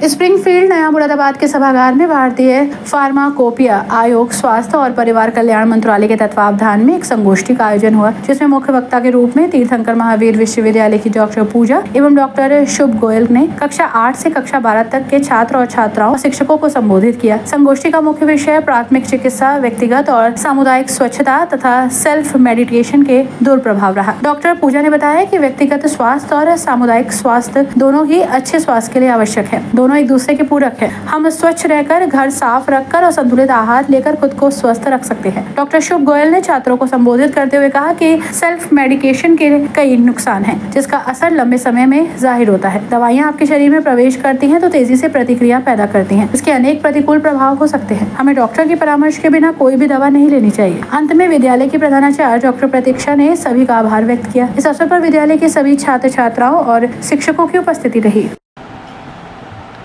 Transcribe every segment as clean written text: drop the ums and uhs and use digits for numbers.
Springfield नया मुरादाबाद के सभागार में भारतीय फार्माकोपिया आयोग, स्वास्थ्य और परिवार कल्याण मंत्रालय के तत्वावधान में एक संगोष्ठी का आयोजन हुआ, जिसमें मुख्य वक्ता के रूप में तीर्थंकर महावीर विश्वविद्यालय की डॉक्टर पूजा एवं डॉक्टर शुभ गोयल ने कक्षा 8 से कक्षा 12 तक के छात्र और छात्राओं और शिक्षकों को संबोधित किया। संगोष्ठी का मुख्य विषय प्राथमिक चिकित्सा, व्यक्तिगत और सामुदायिक स्वच्छता तथा सेल्फ मेडिटेशन के दुष्प्रभाव रहा। डॉक्टर पूजा ने बताया कि व्यक्तिगत स्वास्थ्य और सामुदायिक स्वास्थ्य दोनों ही अच्छे स्वास्थ्य के लिए आवश्यक है। दोनों एक दूसरे के पूरक है। हम स्वच्छ रहकर, घर साफ रखकर और संतुलित आहार लेकर खुद को स्वस्थ रख सकते हैं। डॉक्टर शुभ गोयल ने छात्रों को संबोधित करते हुए कहा कि सेल्फ मेडिकेशन के कई नुकसान हैं, जिसका असर लंबे समय में जाहिर होता है। दवाइयाँ आपके शरीर में प्रवेश करती हैं तो तेजी से प्रतिक्रिया पैदा करती हैं। इसके अनेक प्रतिकूल प्रभाव हो सकते हैं। हमें डॉक्टर की परामर्श के बिना कोई भी दवा नहीं लेनी चाहिए। अंत में विद्यालय की प्रधानाचार्य डॉक्टर प्रतीक्षा ने सभी का आभार व्यक्त किया। इस अवसर पर विद्यालय के सभी छात्र छात्राओं और शिक्षकों की उपस्थिति रही।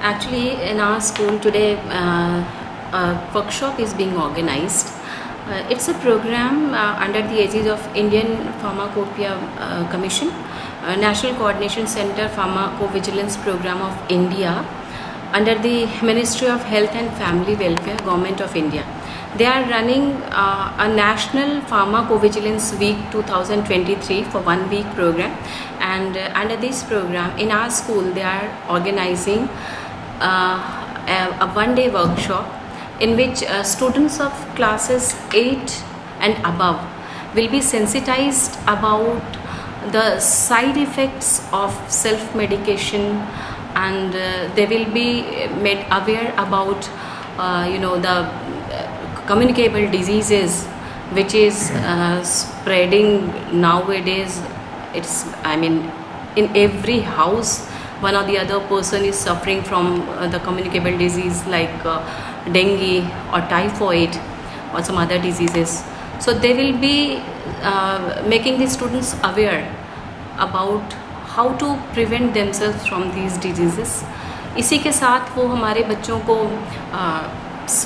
Actually, in our school today, a workshop is being organized. It's a program under the aegis of Indian Pharmacopoeia Commission, National Coordination Center Pharmacovigilance Program of India, under the Ministry of Health and Family Welfare, Government of India. They are running a National Pharmacovigilance Week 2023 for 1 week program, and under this program in our school they are organizing a 1-day workshop in which students of classes 8 and above will be sensitized about the side effects of self-medication, and they will be made aware about the communicable diseases which is spreading nowadays. In every house one or the other person is suffering from the communicable disease like dengue or typhoid or some other diseases. So they will be making the students aware about how to prevent themselves from these diseases. इसी के साथ वो हमारे बच्चों को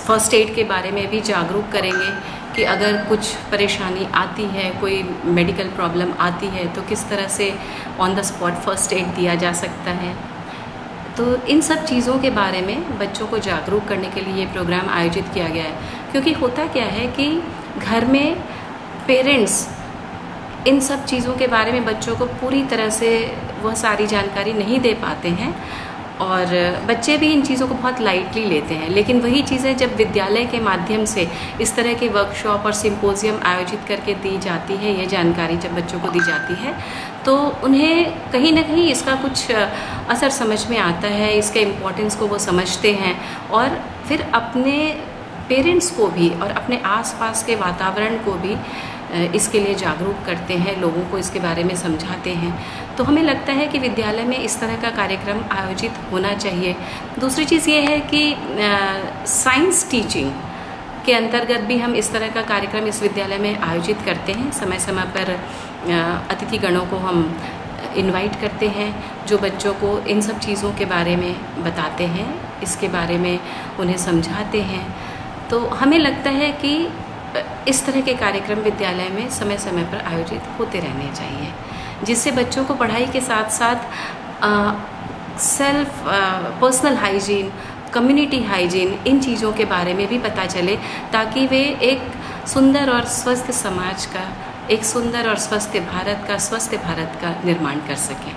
first aid के बारे में भी जागरूक करेंगे कि अगर कुछ परेशानी आती है, कोई मेडिकल प्रॉब्लम आती है तो किस तरह से on the spot first aid दिया जा सकता है। तो इन सब चीज़ों के बारे में बच्चों को जागरूक करने के लिए ये प्रोग्राम आयोजित किया गया है। क्योंकि होता क्या है कि घर में पेरेंट्स इन सब चीज़ों के बारे में बच्चों को पूरी तरह से वह सारी जानकारी नहीं दे पाते हैं और बच्चे भी इन चीज़ों को बहुत लाइटली लेते हैं। लेकिन वही चीज़ें जब विद्यालय के माध्यम से इस तरह के वर्कशॉप और सिंपोजियम आयोजित करके दी जाती है, ये जानकारी जब बच्चों को दी जाती है तो उन्हें कहीं ना कहीं इसका कुछ असर समझ में आता है, इसके इम्पोर्टेंस को वो समझते हैं और फिर अपने पेरेंट्स को भी और अपने आसपास के वातावरण को भी इसके लिए जागरूक करते हैं, लोगों को इसके बारे में समझाते हैं। तो हमें लगता है कि विद्यालय में इस तरह का कार्यक्रम आयोजित होना चाहिए। दूसरी चीज़ ये है कि साइंस टीचिंग के अंतर्गत भी हम इस तरह का कार्यक्रम इस विद्यालय में आयोजित करते हैं। समय समय पर अतिथिगणों को हम इनवाइट करते हैं जो बच्चों को इन सब चीज़ों के बारे में बताते हैं, इसके बारे में उन्हें समझाते हैं। तो हमें लगता है कि इस तरह के कार्यक्रम विद्यालय में समय समय पर आयोजित होते रहने चाहिए, जिससे बच्चों को पढ़ाई के साथ साथ self personal hygiene, community hygiene, इन चीज़ों के बारे में भी पता चले ताकि वे एक सुंदर और स्वस्थ समाज का, एक सुंदर और स्वस्थ भारत का निर्माण कर सकें।